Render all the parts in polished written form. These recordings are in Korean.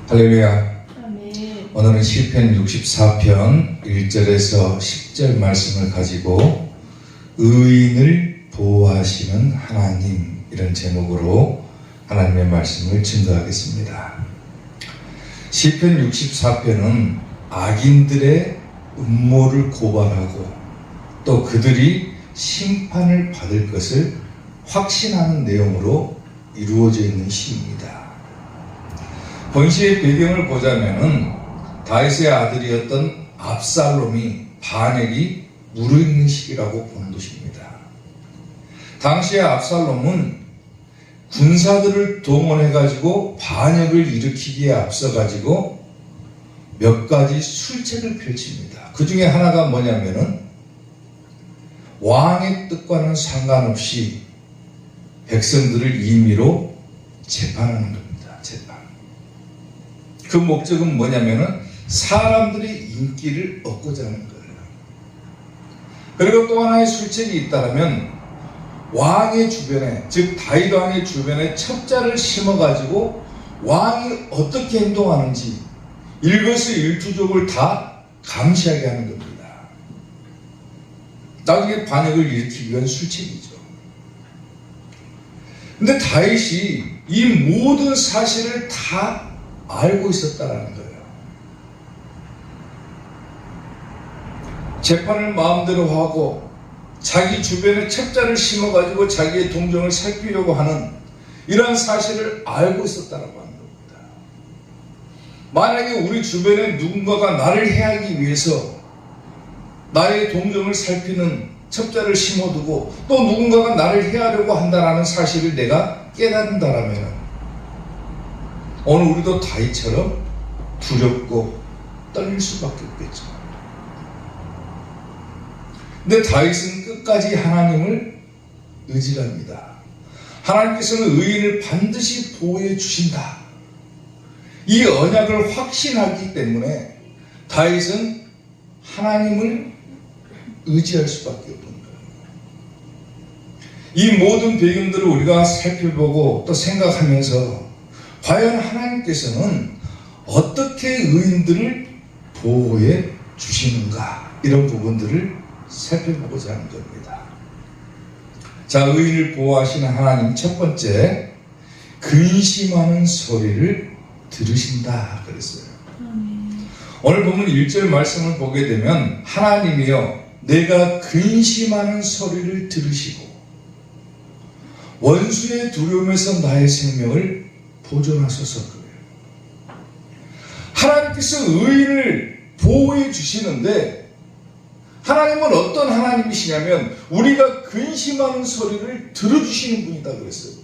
할렐루야. 아멘. 오늘은 시편 64편 1절에서 10절 말씀을 가지고 의인을 보호하시는 하나님, 이런 제목으로 하나님의 말씀을 증거하겠습니다. 시편 64편은 악인들의 음모를 고발하고 또 그들이 심판을 받을 것을 확신하는 내용으로 이루어져 있는 시입니다. 본시의 배경을 보자면은 다윗의 아들이었던 압살롬이 반역이 무르익는 시기라고 보는 것입니다. 당시에 압살롬은 군사들을 동원해가지고 반역을 일으키기에 앞서가지고 몇 가지 술책을 펼칩니다. 그 중에 하나가 뭐냐면은 왕의 뜻과는 상관없이 백성들을 임의로 재판하는 겁니다. 재판. 그 목적은 뭐냐면은 사람들의 인기를 얻고자 하는 거예요. 그리고 또 하나의 술책이 있다면 왕의 주변에, 즉 다윗 왕의 주변에 첩자를 심어가지고 왕이 어떻게 행동하는지 일거수일투족을 다 감시하게 하는 겁니다. 나중에 반역을 일으키기 위한 술책이죠. 근데 다윗이 이 모든 사실을 다 알고 있었다라는 거예요. 재판을 마음대로 하고 자기 주변에 첩자를 심어가지고 자기의 동정을 살피려고 하는 이러한 사실을 알고 있었다라고 하는 겁니다. 만약에 우리 주변에 누군가가 나를 해하기 위해서 나의 동정을 살피는 첩자를 심어두고 또 누군가가 나를 해하려고 한다는 사실을 내가 깨닫는다라면 오늘 우리도 다윗처럼 두렵고 떨릴 수밖에 없겠죠. 근데 다윗은 끝까지 하나님을 의지합니다. 하나님께서는 의인을 반드시 보호해 주신다. 이 언약을 확신하기 때문에 다윗은 하나님을 의지할 수밖에 없는 거예요. 이 모든 배경들을 우리가 살펴보고 또 생각하면서 과연 하나님께서는 어떻게 의인들을 보호해 주시는가, 이런 부분들을 살펴보고자 하는 겁니다. 자, 의인을 보호하시는 하나님, 첫 번째, 근심하는 소리를 들으신다 그랬어요. 오늘 보면 1절 말씀을 보게 되면 하나님이여 내가 근심하는 소리를 들으시고 원수의 두려움에서 나의 생명을 보존하소서. 그래요. 하나님께서 의인을 보호해 주시는데 하나님은 어떤 하나님이시냐면 우리가 근심하는 소리를 들어주시는 분이다 그랬어요.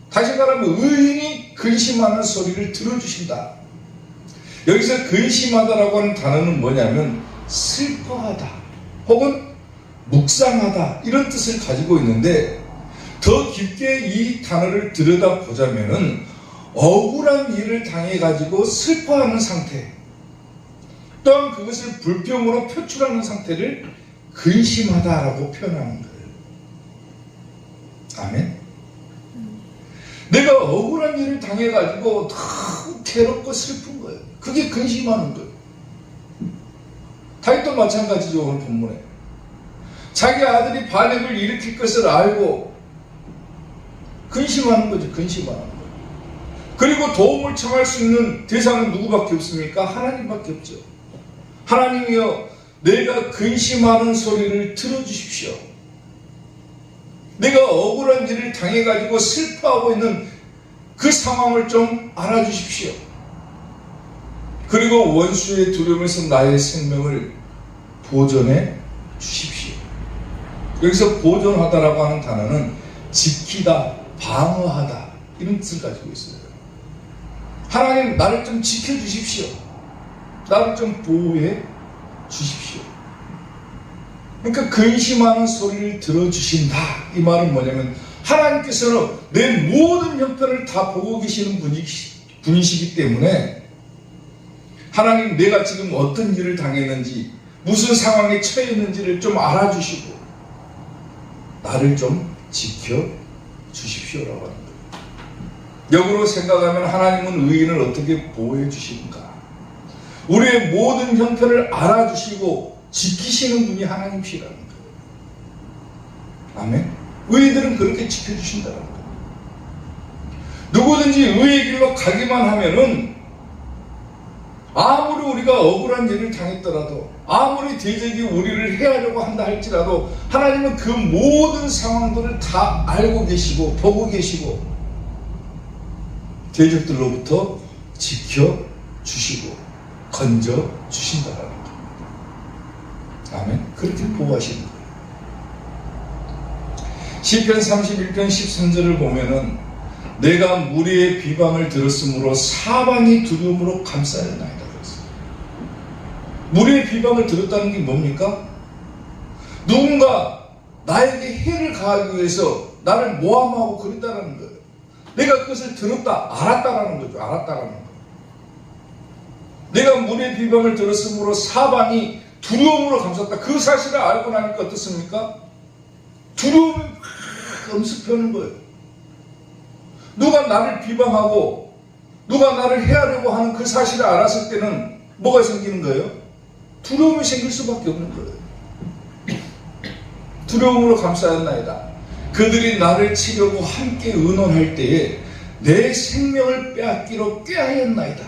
다시 말하면 의인이 근심하는 소리를 들어주신다. 여기서 근심하다라고 하는 단어는 뭐냐면 슬퍼하다 혹은 묵상하다, 이런 뜻을 가지고 있는데 더 깊게 이 단어를 들여다보자면은 억울한 일을 당해가지고 슬퍼하는 상태, 또한 그것을 불평으로 표출하는 상태를 근심하다라고 표현하는 거예요. 아멘. 내가 억울한 일을 당해가지고 너무 괴롭고 슬픈 거예요. 그게 근심하는 거예요. 다윗도 마찬가지죠. 오늘 본문에 자기 아들이 반역을 일으킬 것을 알고 근심하는 거죠. 근심하는 거예요. 그리고 도움을 청할 수 있는 대상은 누구밖에 없습니까? 하나님밖에 없죠. 하나님이여 내가 근심하는 소리를 들어주십시오. 내가 억울한 일을 당해가지고 슬퍼하고 있는 그 상황을 좀 알아주십시오. 그리고 원수의 두려움에서 나의 생명을 보존해 주십시오. 여기서 보존하다라고 하는 단어는 지키다, 방어하다, 이런 뜻을 가지고 있어요. 하나님, 나를 좀 지켜주십시오. 나를 좀 보호해 주십시오. 그러니까 근심하는 소리를 들어주신다, 이 말은 뭐냐면 하나님께서는 내 모든 형편을 다 보고 계시는 분이시기 때문에 하나님, 내가 지금 어떤 일을 당했는지 무슨 상황에 처해 있는지를 좀 알아주시고 나를 좀 지켜주십시오라고 하는 거예요. 역으로 생각하면 하나님은 의인을 어떻게 보호해 주시는가? 우리의 모든 형편을 알아주시고 지키시는 분이 하나님이시라는 거예요. 아멘. 의인들은 그렇게 지켜주신다는 거예요. 누구든지 의의 길로 가기만 하면은 아무리 우리가 억울한 일을 당했더라도, 아무리 대적이 우리를 해하려고 한다 할지라도 하나님은 그 모든 상황들을 다 알고 계시고 보고 계시고 대적들로부터 지켜주시고 건져주신다는 겁니다. 아멘. 그렇게 보호하시는 거예요. 시편 31편 13절을 보면은 내가 무리의 비방을 들었으므로 사방이 두려움으로 감싸였나이다. 무리의 비방을 들었다는 게 뭡니까? 누군가 나에게 해를 가하기 위해서 나를 모함하고 그랬다는 거예요. 내가 그것을 들었다, 알았다라는 거죠. 알았다라는 거. 내가 무리의 비방을 들었으므로 사방이 두려움으로 감쌌다. 그 사실을 알고 나니까 어떻습니까? 두려움이 막 엄습하는 거예요. 누가 나를 비방하고 누가 나를 해하려고 하는 그 사실을 알았을 때는 뭐가 생기는 거예요? 두려움이 생길 수밖에 없는 거예요. 두려움으로 감싸였나이다. 그들이 나를 치려고 함께 의논할 때에 내 생명을 빼앗기로 꾀하였나이다.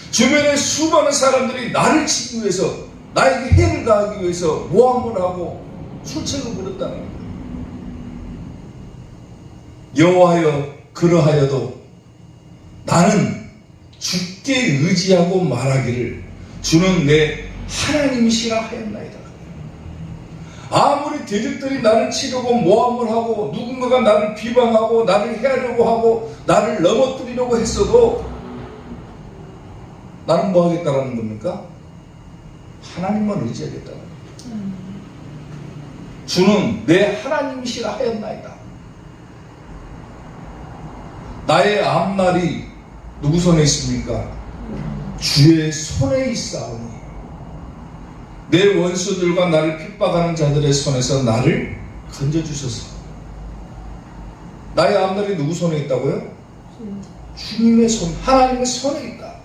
주변에 수많은 사람들이 나를 치기 위해서, 나에게 해를 가하기 위해서 모함을 하고 술책을 부렸다는 거예요. 여호와여, 그러하여도 나는 주께 의지하고 말하기를 주는 내 하나님이시라 하였나이다. 아무리 대적들이 나를 치려고 모함을 하고 누군가가 나를 비방하고 나를 해하려고 하고 나를 넘어뜨리려고 했어도 나는 뭐 하겠다라는 겁니까? 하나님만 의지하겠다는 겁니다. 주는 내 하나님이시라 하였나이다. 나의 앞날이 누구 손에 있습니까? 주의 손에 있사오니 내 원수들과 나를 핍박하는 자들의 손에서 나를 건져주소서. 나의 앞날이 누구 손에 있다고요? 주님의 손, 하나님의 손에 있다.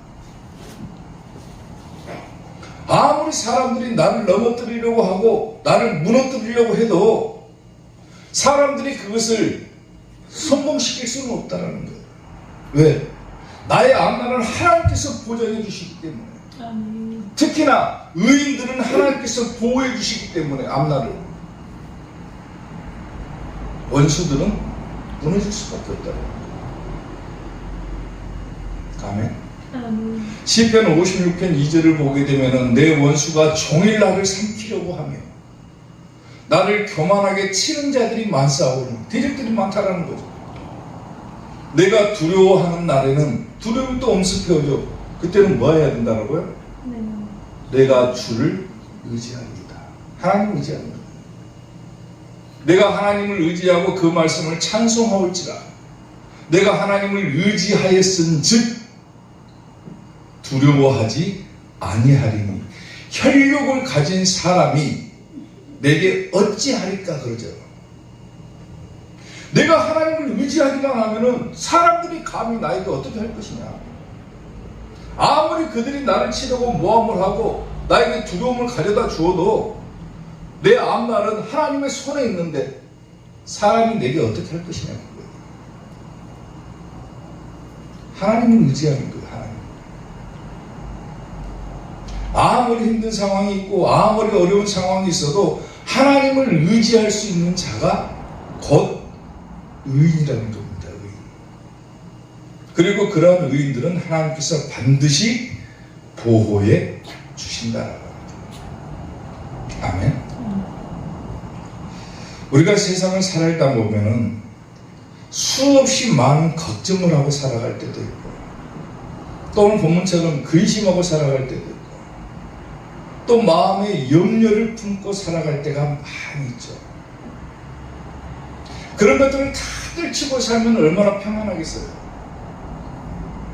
아무리 사람들이 나를 넘어뜨리려고 하고 나를 무너뜨리려고 해도 사람들이 그것을 성공시킬 수는 없다는 거예요. 왜? 나의 앞날은 하나님께서 보장해 주시기 때문에. 특히나 의인들은 하나님께서 보호해 주시기 때문에 앞날을. 원수들은 무너질 수밖에 없다는 거예요. 아멘. 시편 56편 2절을 보게 되면은 내 원수가 종일 나를 삼키려고 하며 나를 교만하게 치는 자들이 많사오니, 대적들이 많다라는 거죠. 내가 두려워하는 날에는 두려움이 또 엄습해오죠. 그때는 뭐 해야 된다고요? 내가 주를 의지합니다. 하나님을 의지합니다. 내가 하나님을 의지하고 그 말씀을 찬송하올지라. 내가 하나님을 의지하였은즉 두려워하지 아니하리니 혈육을 가진 사람이 내게 어찌하리까 그러죠. 내가 하나님을 의지하기만 하면은 사람들이 감히 나에게 어떻게 할 것이냐. 아무리 그들이 나를 치려고 모함을 하고 나에게 두려움을 가져다 주어도 내 앞날은 하나님의 손에 있는데 사람이 내게 어떻게 할 것이냐. 하나님을 의지하는 거예요. 아무리 힘든 상황이 있고 아무리 어려운 상황이 있어도 하나님을 의지할 수 있는 자가 곧 의인이라는 겁니다. 의인. 그리고 그러한 의인들은 하나님께서 반드시 보호해 주신다라고 합니다. 아멘. 우리가 세상을 살아가다 보면은 수없이 많은 걱정을 하고 살아갈 때도 있고, 또 오늘 본문처럼 근심하고 살아갈 때도 있고, 또 마음에 염려를 품고 살아갈 때가 많이 있죠. 그런 것들을 다 떨치고 살면 얼마나 평안하겠어요.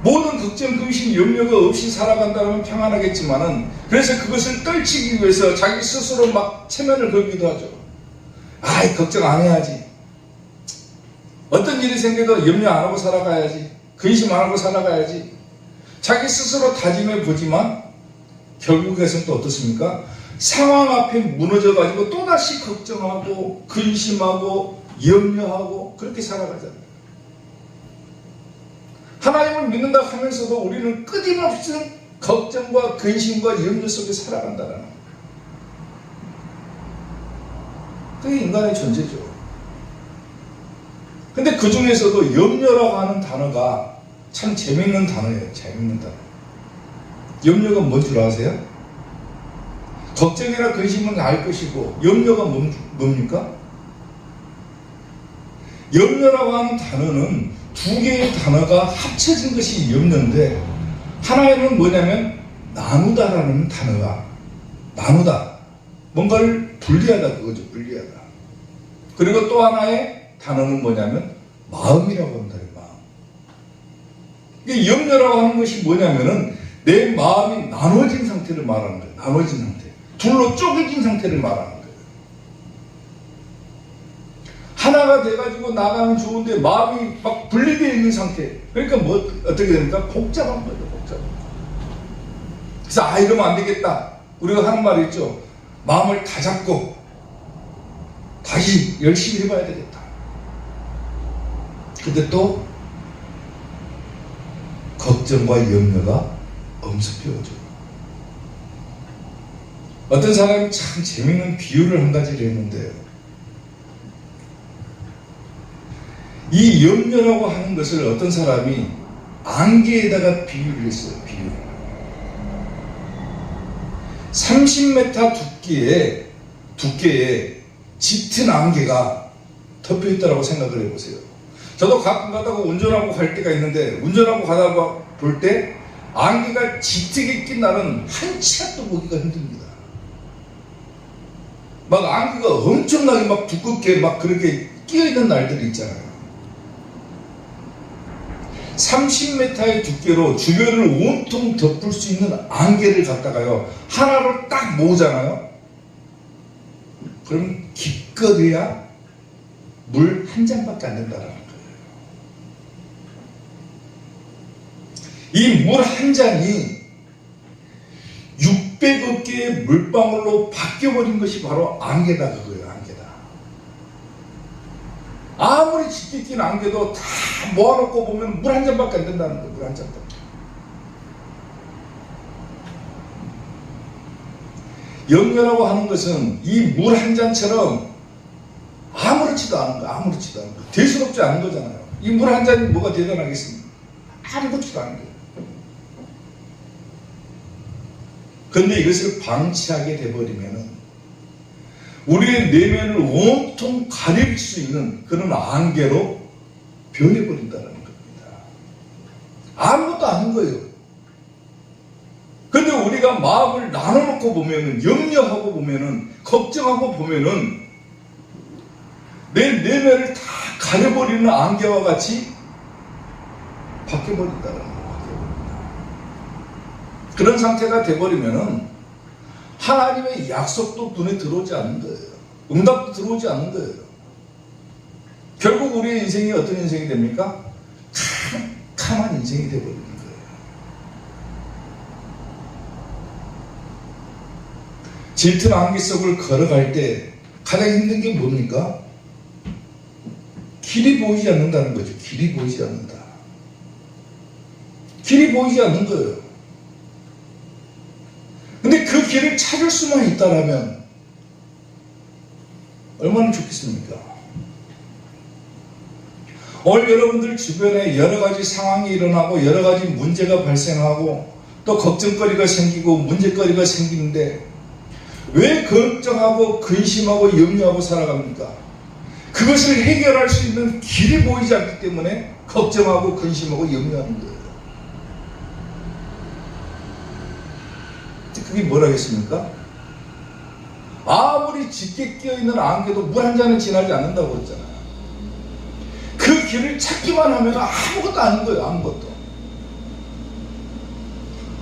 모든 걱정, 근심, 염려가 없이 살아간다면 평안하겠지만은, 그래서 그것을 떨치기 위해서 자기 스스로 막 체면을 걸기도 하죠. 아이, 걱정 안 해야지. 어떤 일이 생겨도 염려 안 하고 살아가야지. 근심 안 하고 살아가야지. 자기 스스로 다짐해 보지만 결국에는 또 어떻습니까? 상황 앞에 무너져가지고 또다시 걱정하고 근심하고 염려하고 그렇게 살아가잖아요. 하나님을 믿는다 하면서도 우리는 끊임없이 걱정과 근심과 염려 속에 살아간다는 거예요. 그게 인간의 존재죠. 근데 그 중에서도 염려라고 하는 단어가 참 재밌는 단어예요. 재밌는 단어. 염려가 뭔 줄 아세요? 걱정이나 근심은 알 것이고 염려가 뭡니까? 염려라고 하는 단어는 두 개의 단어가 합쳐진 것이 염려인데 하나에는 뭐냐면 나누다라는 단어가 나누다. 뭔가를 분리하다 그거죠. 분리하다. 그리고 또 하나의 단어는 뭐냐면 마음이라고 한다. 마음. 이게 염려라고 하는 것이 뭐냐면은 내 마음이 나눠진 상태를 말하는 거예요. 나눠진 상태. 둘로 쪼개진 상태를 말하는 거예요. 하나가 돼가지고 나가면 좋은데 마음이 막 분리되어 있는 상태. 그러니까 뭐 어떻게 됩니까? 복잡한 거예요. 복잡한 거. 그래서 이러면 안 되겠다. 우리가 하는 말이 있죠. 마음을 다 잡고 다시 열심히 해봐야 되겠다. 근데 또 걱정과 염려가 엄습해오죠. 어떤 사람이 참 재밌는 비유를 한 가지를 했는데요. 이 염려라고 하는 것을 어떤 사람이 안개에다가 비유를 했어요. 비유를. 30m 두께의 짙은 안개가 덮여있다고 생각을 해보세요. 저도 가끔 가다가 운전하고 갈 때가 있는데 운전하고 가다가 볼 때 안개가 짙게 낀 날은 한치 앞도 보기가 힘듭니다. 막 안개가 엄청나게 막 두껍게 막 그렇게 끼어있는 날들이 있잖아요. 30m의 두께로 주변을 온통 덮을 수 있는 안개를 갖다가요 하나로 딱 모으잖아요. 그럼 기껏해야 물 한 잔밖에 안 된다는 거예요. 이 물 한 잔이 600억 개의 물방울로 바뀌어버린 것이 바로 안개다 그거예요. 안개다. 아무리 짙게 낀 안개도 다 모아놓고 보면 물 한 잔밖에 안 된다는 거예요. 물 한 잔밖에. 염려라고 하는 것은 이 물 한 잔처럼 아무렇지도 않은 거, 아무렇지도 않은 거, 대수롭지 않은 거잖아요. 이 물 한 잔이 뭐가 대단하겠습니까? 아무렇지도 않은 거예요. 그런데 이것을 방치하게 돼버리면은 우리의 내면을 온통 가릴 수 있는 그런 안개로 변해버린다는 겁니다. 아무것도 아닌 거예요. 근데 우리가 마음을 나눠놓고 보면은, 염려하고 보면은, 걱정하고 보면은, 내 내면을 다 가려버리는 안개와 같이 바뀌어버린다는 거예요. 그런 상태가 돼버리면은, 하나님의 약속도 눈에 들어오지 않는 거예요. 응답도 들어오지 않는 거예요. 결국 우리의 인생이 어떤 인생이 됩니까? 캄캄한 인생이 돼버리는 거예요. 짙은 안개 속을 걸어갈 때 가장 힘든 게 뭡니까? 길이 보이지 않는다는 거죠. 길이 보이지 않는다. 길이 보이지 않는 거예요. 근데 그 길을 찾을 수만 있다라면 얼마나 좋겠습니까? 오늘 여러분들 주변에 여러 가지 상황이 일어나고 여러 가지 문제가 발생하고 또 걱정거리가 생기고 문제거리가 생기는데 왜 걱정하고 근심하고 염려하고 살아갑니까? 그것을 해결할 수 있는 길이 보이지 않기 때문에 걱정하고 근심하고 염려하는 거예요. 그게 뭐라겠습니까? 아무리 짙게 끼어있는 안개도 물 한 잔은 지나지 않는다고 했잖아요. 그 길을 찾기만 하면 아무것도 아닌 거예요. 아무것도.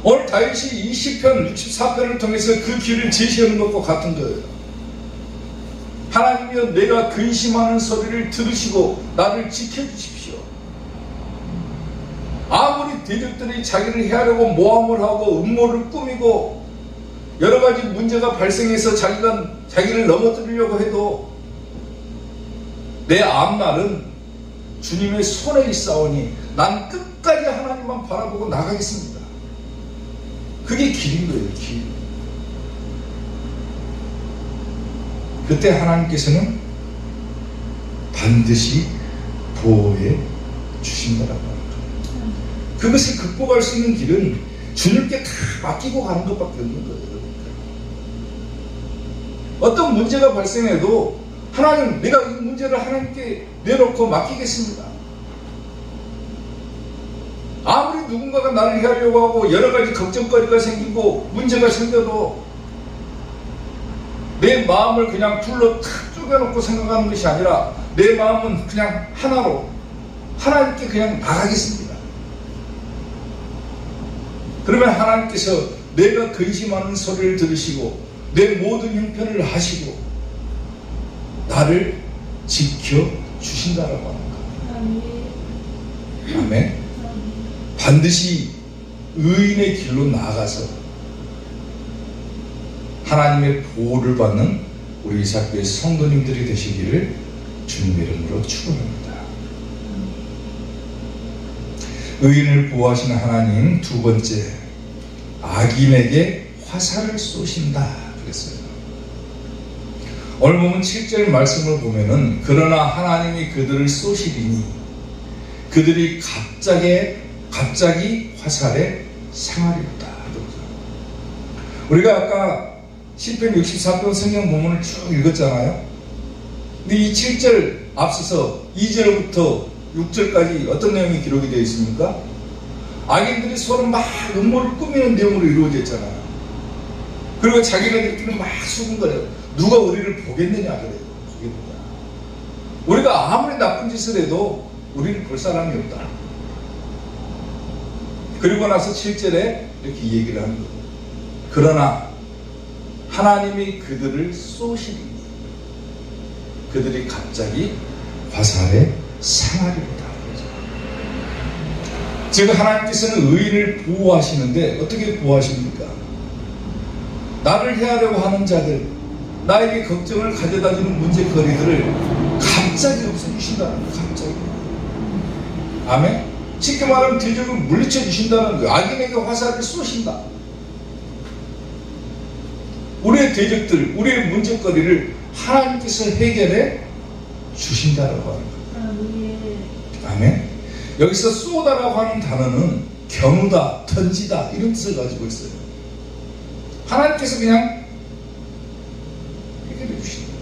오늘 다윗이 이 시편 64편을 통해서 그 길을 제시하는 것과 같은 거예요. 하나님이여 내가 근심하는 소리를 들으시고 나를 지켜주십시오. 대적들이 자기를 해하려고 모함을 하고 음모를 꾸미고 여러 가지 문제가 발생해서 자기를 넘어뜨리려고 해도 내 앞날은 주님의 손에 있사오니 난 끝까지 하나님만 바라보고 나가겠습니다. 그게 길인 거예요, 길. 그때 하나님께서는 반드시 보호해 주신다라고 하는 거예요. 그것을 극복할 수 있는 길은 주님께 다 맡기고 가는 것밖에 없는 거예요. 어떤 문제가 발생해도 하나님, 내가 이 문제를 하나님께 내놓고 맡기겠습니다. 아무리 누군가가 나를 해하려고 하고 여러 가지 걱정거리가 생기고 문제가 생겨도 내 마음을 그냥 둘로 탁 쪼개놓고 생각하는 것이 아니라 내 마음은 그냥 하나로 하나님께 그냥 나가겠습니다. 그러면 하나님께서 내가 근심하는 소리를 들으시고 내 모든 형편을 하시고 나를 지켜주신다라고 하는 거예요. 아멘. 반드시 의인의 길로 나아가서 하나님의 보호를 받는 우리 이삭교회 성도님들이 되시기를 주님의 이름으로 축원합니다. 의인을 보호하시는 하나님, 두 번째, 악인에게 화살을 쏘신다 그랬어요. 오늘 보면 7절 말씀을 보면은 그러나 하나님이 그들을 쏘시리니 그들이 갑자기 화살에 상하리로다. 우리가 아까 시편 64편 성경 본문을 쭉 읽었잖아요. 근데 이 7절 앞서서 2절부터 6절까지 어떤 내용이 기록이 되어 있습니까? 악인들이 서로 막 음모를 꾸미는 내용으로 이루어져 있잖아요. 그리고 자기네들끼리 막 수군거려요. 누가 우리를 보겠느냐 그래요. 보겠느냐. 우리가 아무리 나쁜 짓을 해도 우리를 볼 사람이 없다. 그리고 나서 7절에 이렇게 얘기를 하는 거예요. 그러나 하나님이 그들을 쏘시리니 그들이 갑자기 화살에 상하리로다. 즉 하나님께서는 의인을 보호하시는데 어떻게 보호하십니까? 나를 해하려고 하는 자들, 나에게 걱정을 가져다주는 문제거리들을 갑자기 없애주신다는 거예요. 갑자기. 아멘? 쉽게 말하면 대적을 물리쳐 주신다는 거예요. 악인에게 화살을 쏘신다. 우리의 대적들, 우리의 문제거리를 하나님께서 해결해 주신다라고 하는 거예요. 아멘? 여기서 쏘다라고 하는 단어는 겨누다, 던지다 이런 뜻을 가지고 있어요. 하나님께서 그냥 해결해 주신다.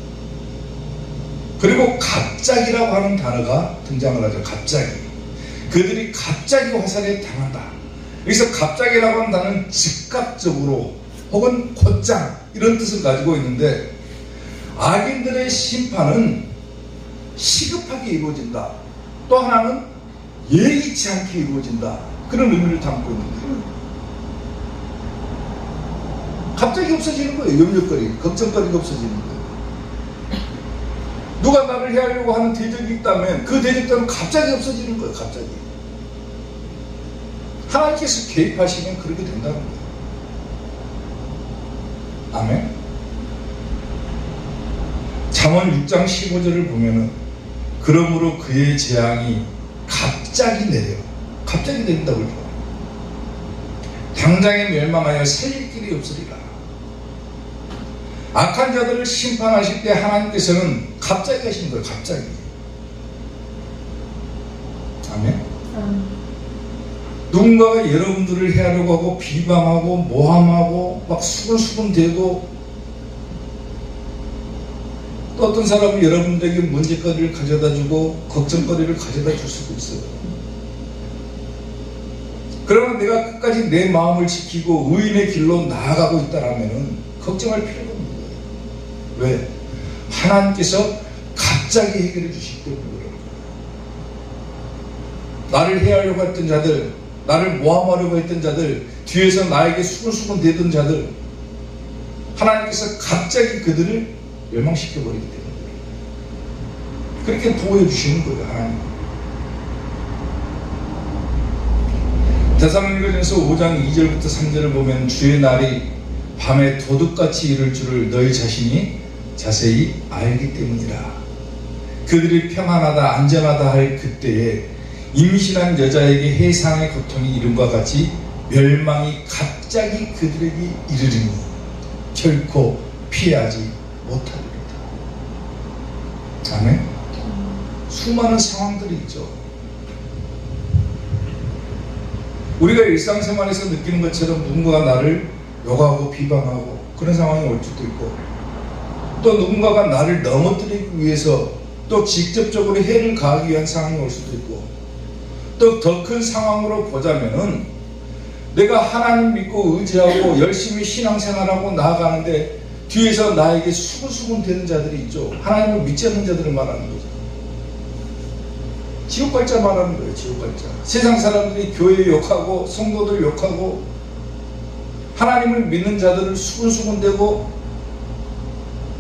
그리고 갑자기라고 하는 단어가 등장을 하죠. 갑자기. 그들이 갑자기 화살에 당한다. 여기서 갑자기라고 하는 단어는 즉각적으로 혹은 곧장 이런 뜻을 가지고 있는데 악인들의 심판은 시급하게 이루어진다. 또 하나는 예의치 않게 이루어진다. 그런 의미를 담고 있는 거예요. 갑자기 없어지는 거예요. 염려거리, 걱정거리가 없어지는 거예요. 누가 나를 해하려고 하는 대적이 있다면 그 대적들은 갑자기 없어지는 거예요. 갑자기. 하나님께서 개입하시면 그렇게 된다는 거예요. 아멘. 잠언 6장 15절을 보면은 그러므로 그의 재앙이 갑자기 내려. 갑자기 내린다고 그러죠. 당장에 멸망하여 살릴 길이 없으리라. 악한 자들을 심판하실 때 하나님께서는 갑자기 하신 거예요. 갑자기. 아멘. 누군가가 여러분들을 해하려고 하고 비방하고 모함하고 막 수근수근대고 또 어떤 사람은 여러분들에게 문제거리를 가져다주고 걱정거리를 가져다 줄 수도 있어요. 그러면 내가 끝까지 내 마음을 지키고 의인의 길로 나아가고 있다라면 걱정할 필요가 없는 거예요. 왜? 하나님께서 갑자기 해결해 주시기 때문에 그래요. 나를 해하려고 했던 자들, 나를 모함하려고 했던 자들, 뒤에서 나에게 수근수근 대던 자들, 하나님께서 갑자기 그들을 멸망시켜버리기 때문에 그렇게 보호해 주시는 거예요. 하나님. 데살로니가전서 5장 2절부터 3절을 보면 주의 날이 밤에 도둑같이 이를 줄을 너희 자신이 자세히 알기 때문이라. 그들이 평안하다 안전하다 할 그때에 임신한 여자에게 해상의 고통이 이름과 같이 멸망이 갑자기 그들에게 이르리니 결코 피하지 못하리라. 아멘. 수많은 상황들이 있죠. 우리가 일상생활에서 느끼는 것처럼 누군가가 나를 욕하고 비방하고 그런 상황이 올 수도 있고, 또 누군가가 나를 넘어뜨리기 위해서 또 직접적으로 해를 가하기 위한 상황이 올 수도 있고, 또 더 큰 상황으로 보자면은 내가 하나님 믿고 의지하고 열심히 신앙생활하고 나아가는데 뒤에서 나에게 수군수군 되는 자들이 있죠. 하나님을 믿지 않는 자들을 말하는 거죠. 지옥갈자 말하는 거예요. 지옥갈자. 세상 사람들이 교회 욕하고 성도들 욕하고 하나님을 믿는 자들을 수군수군대고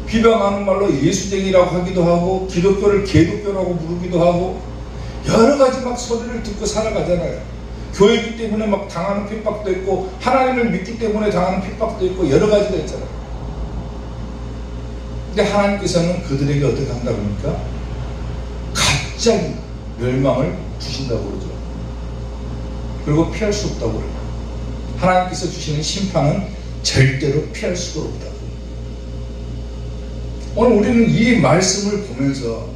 비방하는 말로 예수쟁이라고 하기도 하고 기독교를 개독교라고 부르기도 하고 여러 가지 막 소리를 듣고 살아가잖아요. 교회이기 때문에 막 당하는 핍박도 있고 하나님을 믿기 때문에 당하는 핍박도 있고 여러 가지가 있잖아요. 근데 하나님께서는 그들에게 어떻게 한다고 합니까? 갑자기 멸망을 주신다고 그러죠. 그리고 피할 수 없다고 그래요. 하나님께서 주시는 심판은 절대로 피할 수가 없다. 오늘 우리는 이 말씀을 보면서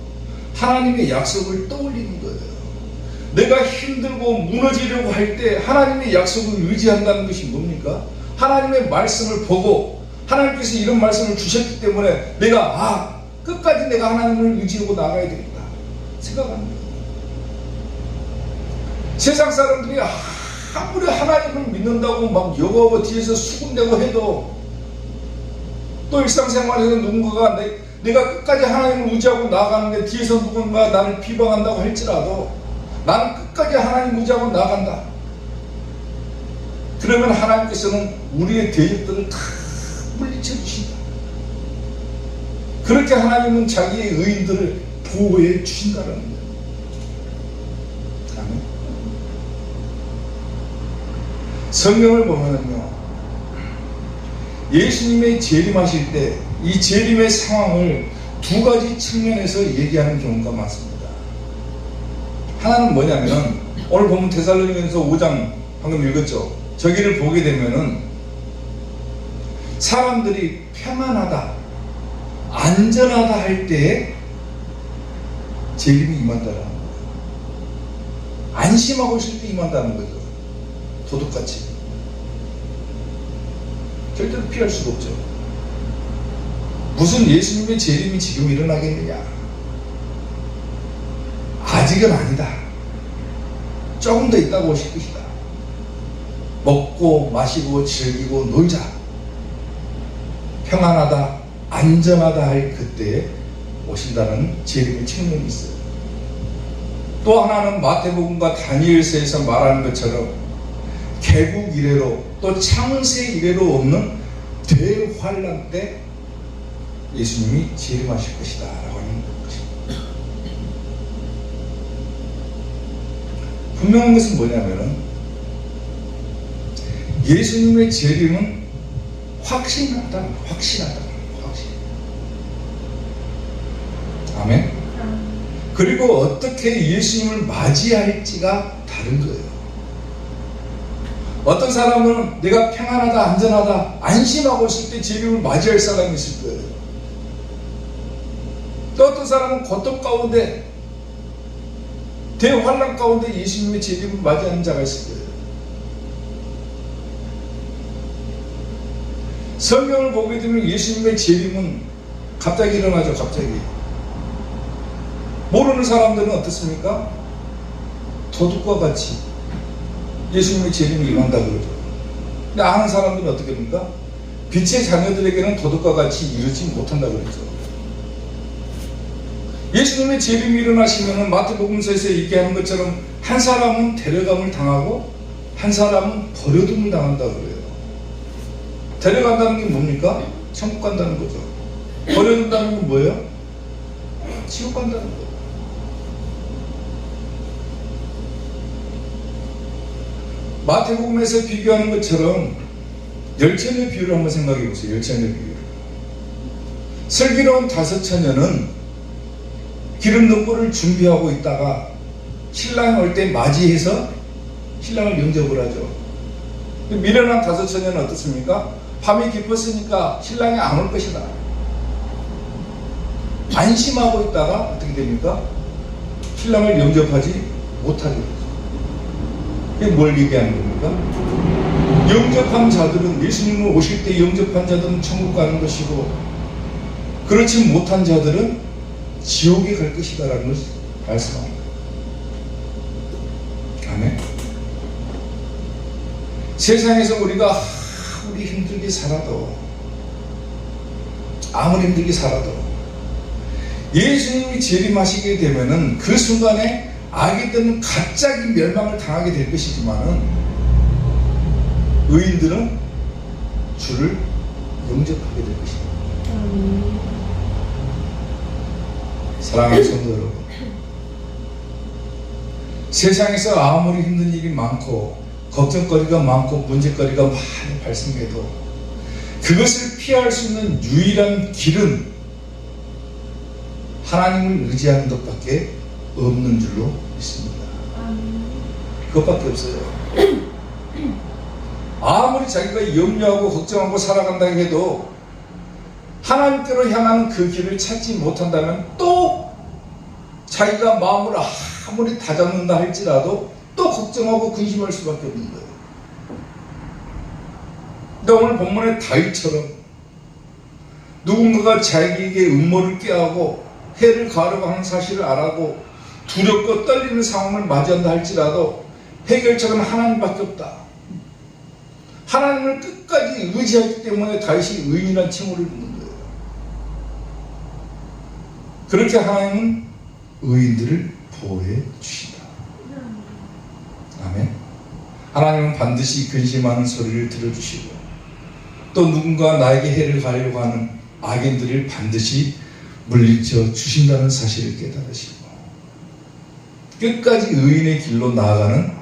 하나님의 약속을 떠올리는 거예요. 내가 힘들고 무너지려고 할 때 하나님의 약속을 의지한다는 것이 뭡니까? 하나님의 말씀을 보고 하나님께서 이런 말씀을 주셨기 때문에 내가 끝까지 내가 하나님을 의지하고 나가야 되겠다 생각하는 거예요. 세상 사람들이 아무리 하나님을 믿는다고 막 욕하고 뒤에서 수군대고 해도 또 일상생활에서 누군가가 내가 끝까지 하나님을 의지하고 나아가는데 뒤에서 누군가 나를 비방한다고 할지라도 나는 끝까지 하나님 의지하고 나아간다. 그러면 하나님께서는 우리의 대적들을 다 물리쳐 주신다. 그렇게 하나님은 자기의 의인들을 보호해 주신다는 거예요. 아멘. 성경을 보면요, 예수님의 재림하실 때 이 재림의 상황을 두 가지 측면에서 얘기하는 경우가 많습니다. 하나는 뭐냐면 오늘 보면 데살로니가전서 5장 방금 읽었죠. 저기를 보게 되면은 사람들이 평안하다 안전하다 할 때에 재림이 임한다라는 거예요. 안심하고 있을 때 임한다는 거죠. 도둑같이 절대로 피할 수가 없죠. 무슨 예수님의 재림이 지금 일어나겠느냐? 아직은 아니다. 조금 더 있다고 오실 것이다. 먹고 마시고 즐기고 놀자. 평안하다 안전하다 할 그때에 오신다는 재림의 측면이 있어요. 또 하나는 마태복음과 다니엘서에서 말하는 것처럼 개국 이래로 또 창세 이래로 없는 대환란 때 예수님이 재림하실 것이다 라고 하는 것입니다. 분명한 것은 뭐냐면은 예수님의 재림은 확실하다. 아멘. 그리고 어떻게 예수님을 맞이할지가 다른 거예요. 어떤 사람은 내가 평안하다 안전하다 안심하고 있을 때 재림을 맞이할 사람이 있을 거예요. 또 어떤 사람은 고통 가운데 대환란 가운데 예수님의 재림을 맞이하는 자가 있을 거예요. 성경을 보게 되면 예수님의 재림은 갑자기 일어나죠. 갑자기. 모르는 사람들은 어떻습니까? 도둑과 같이 예수님의 재림이 임한다 그러죠. 근데 아는 사람들은 어떻게 합니까? 빛의 자녀들에게는 도둑과 같이 이르지 못한다 그러죠. 예수님의 재림이 일어나시면은 마태복음서에서 얘기하는 것처럼 한 사람은 데려감을 당하고 한 사람은 버려둠을 당한다 그래요. 데려간다는 게 뭡니까? 천국 간다는 거죠. 버려둔다는 건 뭐예요? 지옥 간다는 거예요. 마태복음에서 비교하는 것처럼 열처녀 비유를 한번 생각해 보세요. 열처녀 비유. 슬기로운 다섯 처녀는 기름 넣고를 준비하고 있다가 신랑이 올 때 맞이해서 신랑을 영접을 하죠. 미련한 다섯 처녀는 어떻습니까? 밤이 깊었으니까 신랑이 안 올 것이다. 안심하고 있다가 어떻게 됩니까? 신랑을 영접하지 못하게 되죠. 이게 뭘 얘기하는 겁니까? 영접한 자들은, 예수님을 오실 때 영접한 자들은 천국 가는 것이고, 그렇지 못한 자들은 지옥에 갈 것이다 라는 것을 말씀합니다. 아멘. 세상에서 우리가 아무리 힘들게 살아도, 아무리 힘들게 살아도 예수님이 재림하시게 되면은 그 순간에 악인들은 갑자기 멸망을 당하게 될 것이지만은 의인들은 주를 영접하게 될 것입니다. 사랑하는 성도 여러분, 세상에서 아무리 힘든 일이 많고 걱정거리가 많고 문제거리가 많이 발생해도 그것을 피할 수 있는 유일한 길은 하나님을 의지하는 것밖에 없는 줄로 믿습니다. 그것밖에 없어요. 아무리 자기가 염려하고 걱정하고 살아간다고 해도 하나님께로 향하는 그 길을 찾지 못한다면 또 자기가 마음을 아무리 다잡는다 할지라도 또 걱정하고 근심할 수밖에 없는 거예요. 근데 오늘 본문의 다윗처럼 누군가가 자기에게 음모를 꾀하고 해를 가하려고 하는 사실을 알아고 두렵고 떨리는 상황을 맞이한다 할지라도 해결책은 하나님밖에 없다. 하나님을 끝까지 의지하기 때문에 다윗이 의인이라는 칭호를 받는 거예요. 그렇게 하나님은 의인들을 보호해 주신다. 아멘. 하나님은 반드시 근심하는 소리를 들어주시고 또 누군가 나에게 해를 가하려고 하는 악인들을 반드시 물리쳐 주신다는 사실을 깨달으시고 끝까지 의인의 길로 나아가는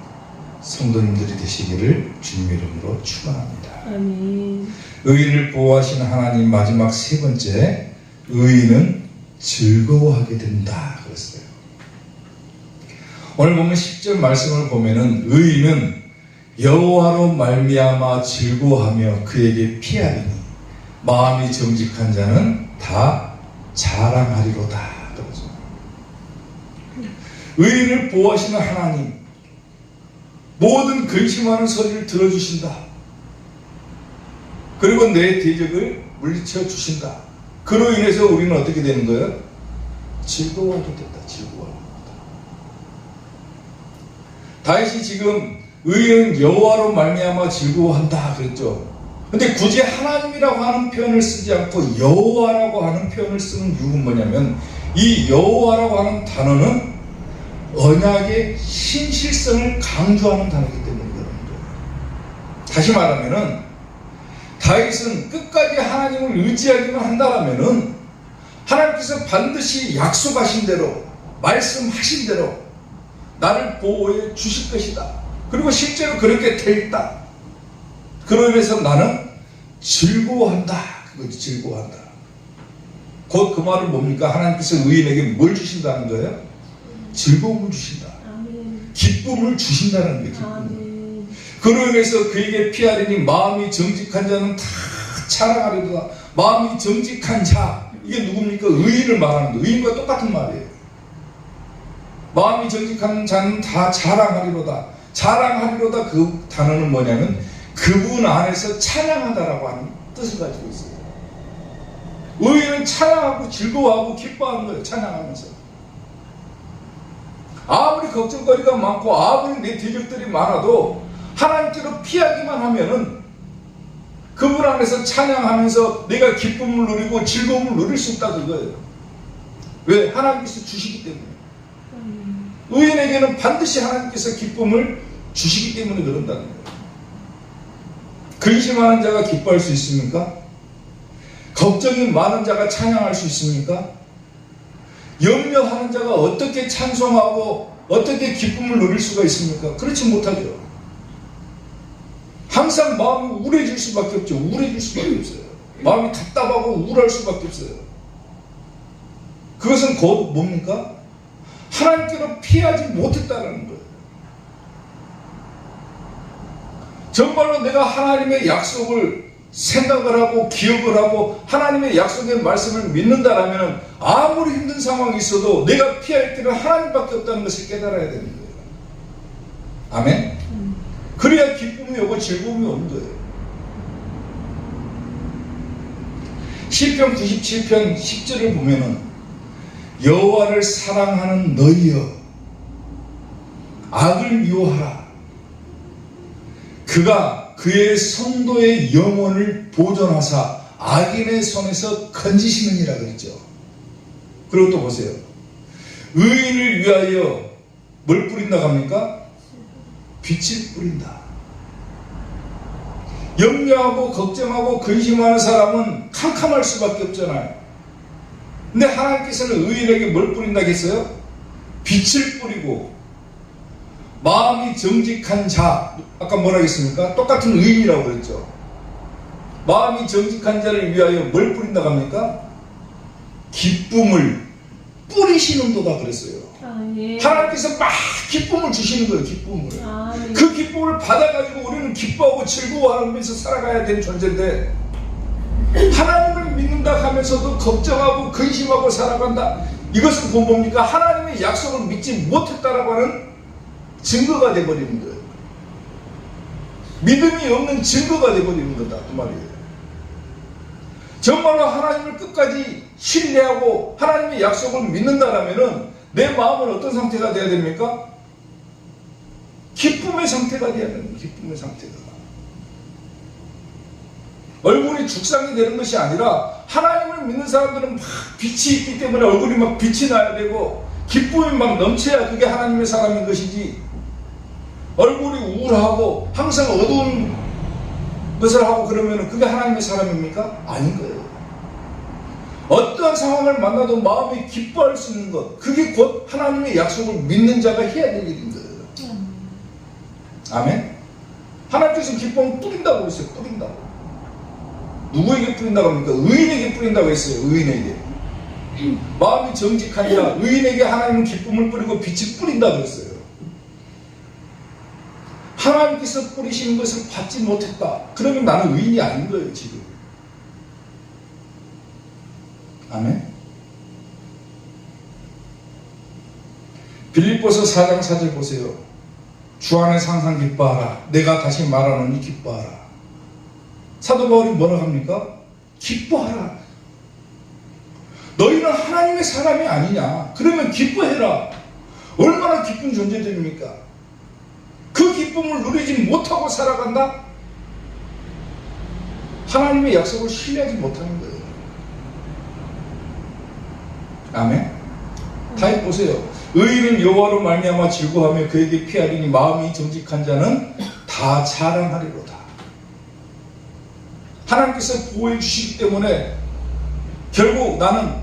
성도님들이 되시기를 주님의 이름으로 축원합니다. 아멘. 의인을 보호하시는 하나님, 마지막 세 번째, 의인은 즐거워하게 된다 그랬어요. 오늘 보면 10절 말씀을 보면은 의인은 여호와로 말미암아 즐거워하며 그에게 피하리니 마음이 정직한 자는 다 자랑하리로다. 그러죠. 의인을 보호하시는 하나님, 모든 근심하는 소리를 들어주신다. 그리고 내 대적을 물리쳐 주신다. 그로 인해서 우리는 어떻게 되는 거예요? 즐거워하게 된다. 즐거워하게 된다. 다윗이 지금 의인 여호와로 말미암아 즐거워한다 그랬죠. 근데 굳이 하나님이라고 하는 표현을 쓰지 않고 여호와라고 하는 표현을 쓰는 이유는 뭐냐면 이 여호와라고 하는 단어는 언약의 신실성을 강조하는 단어이기 때문에 그런 거예요. 다시 말하면은 다윗은 끝까지 하나님을 의지하기만 한다라면은 하나님께서 반드시 약속하신 대로 말씀하신 대로 나를 보호해 주실 것이다. 그리고 실제로 그렇게 되었다. 그로 인해서 나는 즐거워한다. 그거지, 즐거워한다. 곧 그 말은 뭡니까? 하나님께서 의인에게 뭘 주신다는 거예요? 즐거움을 주신다. 아멘. 기쁨을 주신다는 거예요. 기쁨을. 아멘. 그로 인해서 그에게 피하리니 마음이 정직한 자는 다 자랑하리로다. 마음이 정직한 자, 이게 누굽니까? 의인을 말하는 거예요. 의인과 똑같은 말이에요. 마음이 정직한 자는 다 자랑하리로다. 자랑하리로다 그 단어는 뭐냐면 그분 안에서 찬양하다라고 하는 뜻을 가지고 있어요. 의인은 찬양하고 즐거워하고 기뻐하는 거예요. 찬양하면서. 아무리 걱정거리가 많고 아무리 내 대적들이 많아도 하나님께로 피하기만 하면은 그분 안에서 찬양하면서 내가 기쁨을 누리고 즐거움을 누릴 수 있다 그거예요. 왜? 하나님께서 주시기 때문에. 의인에게는 반드시 하나님께서 기쁨을 주시기 때문에 그런다는 거예요. 근심하는 자가 기뻐할 수 있습니까? 걱정이 많은 자가 찬양할 수 있습니까? 염려하는 자가 어떻게 찬송하고 어떻게 기쁨을 누릴 수가 있습니까? 그렇지 못하죠. 항상 마음이 우울해질 수밖에 없죠. 우울해질 수밖에 없어요. 마음이 답답하고 우울할 수밖에 없어요. 그것은 곧 뭡니까? 하나님께로 피하지 못했다는 거예요. 정말로 내가 하나님의 약속을 생각을 하고 기억을 하고 하나님의 약속의 말씀을 믿는다라면 아무리 힘든 상황이 있어도 내가 피할 길은 하나님밖에 없다는 것을 깨달아야 되는 거예요. 아멘? 그래야 기쁨이 오고 즐거움이 오는 거예요. 시편 97편 10절을 보면은 여호와를 사랑하는 너희여 악을 미워하라. 그가 그의 성도의 영혼을 보존하사 악인의 손에서 건지시느니라 그랬죠. 그리고 또 보세요. 의인을 위하여 뭘 뿌린다고 합니까? 빛을 뿌린다. 염려하고 걱정하고 근심하는 사람은 캄캄할 수밖에 없잖아요. 근데 하나님께서는 의인에게 뭘 뿌린다고 했어요? 빛을 뿌리고 마음이 정직한 자, 아까 뭐라 했습니까? 똑같은 의인이라고 그랬죠. 마음이 정직한 자를 위하여 뭘 뿌린다고 합니까? 기쁨을 뿌리시는도다 그랬어요. 예. 하나님께서 막 기쁨을 주시는 거예요. 기쁨을. 예. 그 기쁨을 받아가지고 우리는 기뻐하고 즐거워하면서 살아가야 되는 존재인데 하나님을 믿는다 하면서도 걱정하고 근심하고 살아간다. 이것은 곧 뭡니까? 하나님의 약속을 믿지 못했다라고 하는 증거가 되어버리는 거예요. 믿음이 없는 증거가 되어버리는 거다. 그 말이에요. 정말로 하나님을 끝까지 신뢰하고 하나님의 약속을 믿는다라면은 내 마음은 어떤 상태가 되어야 됩니까? 기쁨의 상태가 되어야 됩니다. 기쁨의 상태가. 얼굴이 죽상이 되는 것이 아니라 하나님을 믿는 사람들은 막 빛이 있기 때문에 얼굴이 막 빛이 나야 되고 기쁨이 막 넘쳐야 그게 하나님의 사람인 것이지, 얼굴이 우울하고 항상 어두운 것을 하고 그러면 그게 하나님의 사람입니까? 아닌 거예요. 어떠한 상황을 만나도 마음이 기뻐할 수 있는 것, 그게 곧 하나님의 약속을 믿는 자가 해야 될 일인 거예요. 아멘? 하나님께서 기쁨을 뿌린다고 했어요. 뿌린다고. 누구에게 뿌린다고 합니까? 의인에게 뿌린다고 했어요. 의인에게. 마음이 정직한 자, 의인에게 하나님은 기쁨을 뿌리고 빛을 뿌린다고 했어요. 하나님께서 뿌리시는 것을 받지 못했다. 그러면 나는 의인이 아닌 거예요, 지금. 아멘? 빌립보서 4장 4절 보세요. 주 안에서 항상 기뻐하라. 내가 다시 말하노니 기뻐하라. 사도 바울이 뭐라고 합니까? 기뻐하라. 너희는 하나님의 사람이 아니냐? 그러면 기뻐해라. 얼마나 기쁜 존재들입니까? 그 기쁨을 누리지 못하고 살아간다? 하나님의 약속을 신뢰하지 못하는 거예요. 아멘? 다시 보세요. 의인은 여호와로 말미암아 즐거워하며 그에게 피하리니 마음이 정직한 자는 다 자랑하리로다. 하나님께서 보호해 주시기 때문에 결국 나는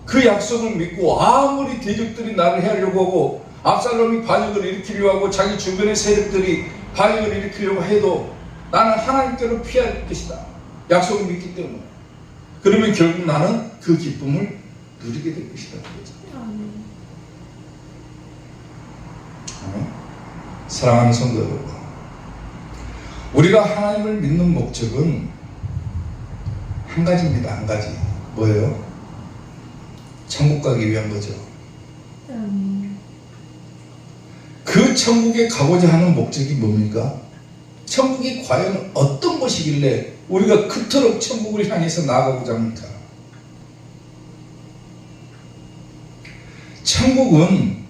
그 약속을 믿고 아무리 대적들이 나를 해하려고 하고 압살롬이 반역을 일으키려고 하고 자기 주변의 세력들이 반역을 일으키려고 해도 나는 하나님께로 피할 것이다. 약속을 믿기 때문에. 그러면 결국 나는 그 기쁨을 누리게 될 것이다. 아멘. 사랑하는 성도 여러분, 우리가 하나님을 믿는 목적은 한 가지입니다. 한 가지. 뭐예요? 천국 가기 위한 거죠. 그 천국에 가고자 하는 목적이 뭡니까? 천국이 과연 어떤 곳이길래 우리가 그토록 천국을 향해서 나아가고자 합니까? 천국은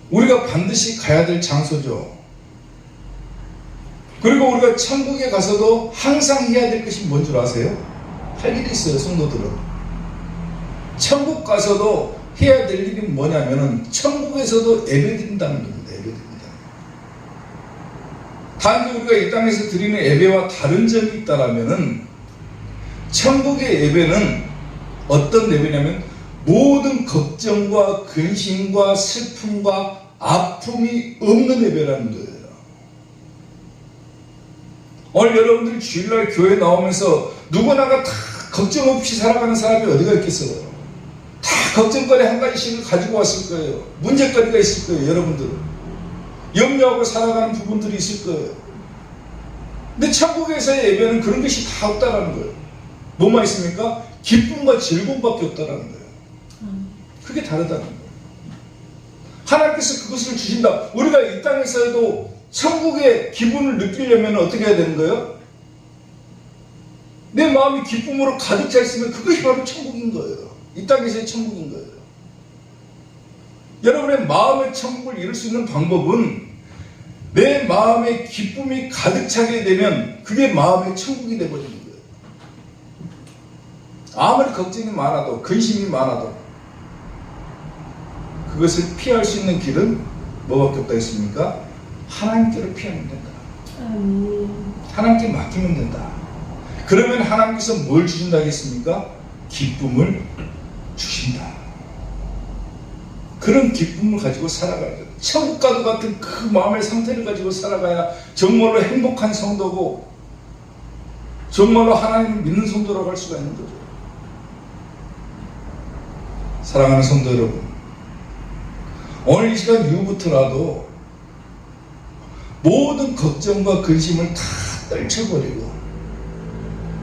우리가 반드시 가야 될 장소죠. 그리고 우리가 천국에 가서도 항상 해야 될 것이 뭔 줄 아세요? 할 일이 있어요, 성도들은. 천국 가서도 해야 될 일이 뭐냐면은 천국에서도 예배드린다는 겁니다. 예배드린다. 단지 우리가 이 땅에서 드리는 예배와 다른 점이 있다라면은 천국의 예배는 어떤 예배냐면 모든 걱정과 근심과 슬픔과 아픔이 없는 예배라는 거예요. 오늘 여러분들이 주일날 교회 나오면서 누구나가 다 걱정 없이 살아가는 사람이 어디가 있겠어요? 다 걱정거리 한 가지씩을 가지고 왔을 거예요. 문제거리가 있을 거예요. 여러분들은 염려하고 살아가는 부분들이 있을 거예요. 근데 천국에서의 예배는 그런 것이 다 없다라는 거예요. 뭐만 있습니까? 기쁨과 즐거움밖에 없다라는 거예요. 그게 다르다는 거예요. 하나님께서 그것을 주신다. 우리가 이 땅에서도 천국의 기분을 느끼려면 어떻게 해야 되는 거예요? 내 마음이 기쁨으로 가득 차 있으면 그것이 바로 천국인 거예요. 이 땅에서의 천국인 거예요. 여러분의 마음의 천국을 이룰 수 있는 방법은 내 마음에 기쁨이 가득 차게 되면 그게 마음의 천국이 되어버리는 거예요. 아무리 걱정이 많아도 근심이 많아도 그것을 피할 수 있는 길은 뭐밖에 없다 했습니까? 하나님께로 피하면 된다. 하나님께 맡기면 된다. 그러면 하나님께서 뭘 주신다 하겠습니까? 기쁨을 주신다. 그런 기쁨을 가지고 살아가야 돼요. 천국과도 같은 그 마음의 상태를 가지고 살아가야 정말로 행복한 성도고 정말로 하나님을 믿는 성도라고 할 수가 있는 거죠. 사랑하는 성도 여러분, 오늘 이 시간 이후부터라도 모든 걱정과 근심을 다 떨쳐버리고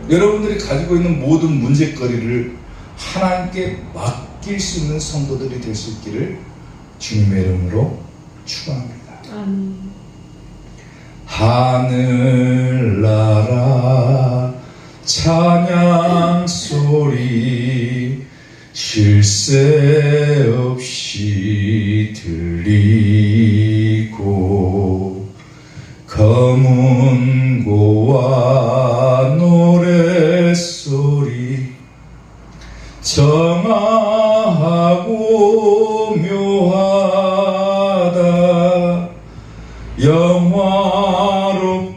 여러분들이 가지고 있는 모든 문제거리를 하나님께 맡길 수 있는 성도들이 될 수 있기를 주님의 이름으로 축원합니다. 하늘나라 찬양 소리 쉴 새 없이 들리고 검은 고와 노랫소리 정하고 묘하다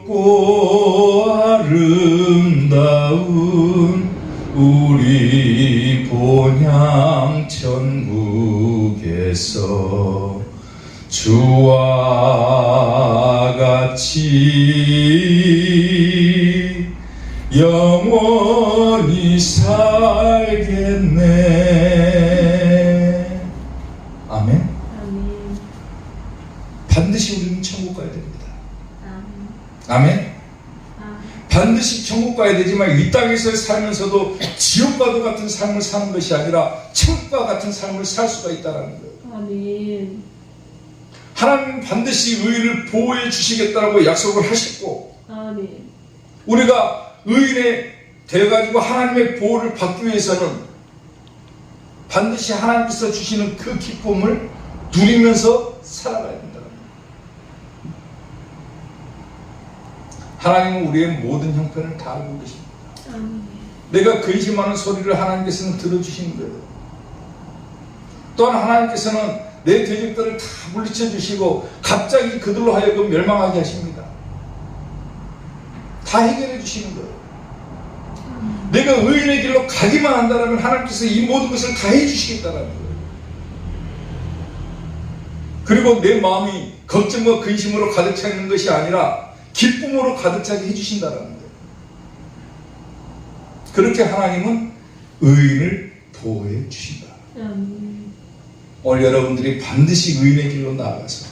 영화롭고 아름다운 우리 본향 천국에서 주와 같이 영원히 살겠네. 아멘. 반드시 우리는 천국 가야 됩니다. 아멘. 반드시 천국 가야 되지만 이 땅에서 살면서도 지옥과도 같은 삶을 사는 것이 아니라 천국과 같은 삶을 살 수가 있다는 거예요. 아멘. 하나님은 반드시 의인을 보호해 주시겠다고 약속을 하셨고 아멘. 우리가 의인이 되어가지고 하나님의 보호를 받기 위해서는 반드시 하나님께서 주시는 그 기쁨을 누리면서 살아가야 된다. 하나님은 우리의 모든 형편을 다 알고 계십니다. 아멘. 내가 근심하는 소리를 하나님께서는 들어주시는 거예요. 또한 하나님께서는 내 대적들을 다 물리쳐 주시고 갑자기 그들로 하여금 멸망하게 하십니다. 다 해결해 주시는 거예요. 내가 의인의 길로 가기만 한다면 하나님께서 이 모든 것을 다 해주시겠다는 거예요. 그리고 내 마음이 걱정과 근심으로 가득 차 있는 것이 아니라 기쁨으로 가득 차게 해주신다는 거예요. 그렇게 하나님은 의인을 보호해 주신다. 오늘 여러분들이 반드시 의인의 길로 나아가서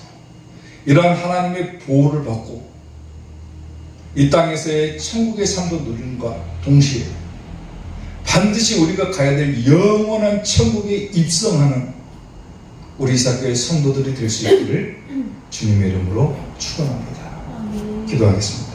이러한 하나님의 보호를 받고 이 땅에서의 천국의 삶도 누리는과 동시에 반드시 우리가 가야 될 영원한 천국에 입성하는 우리 이사교의 성도들이 될 수 있기를 주님의 이름으로 축원합니다. 기도하겠습니다.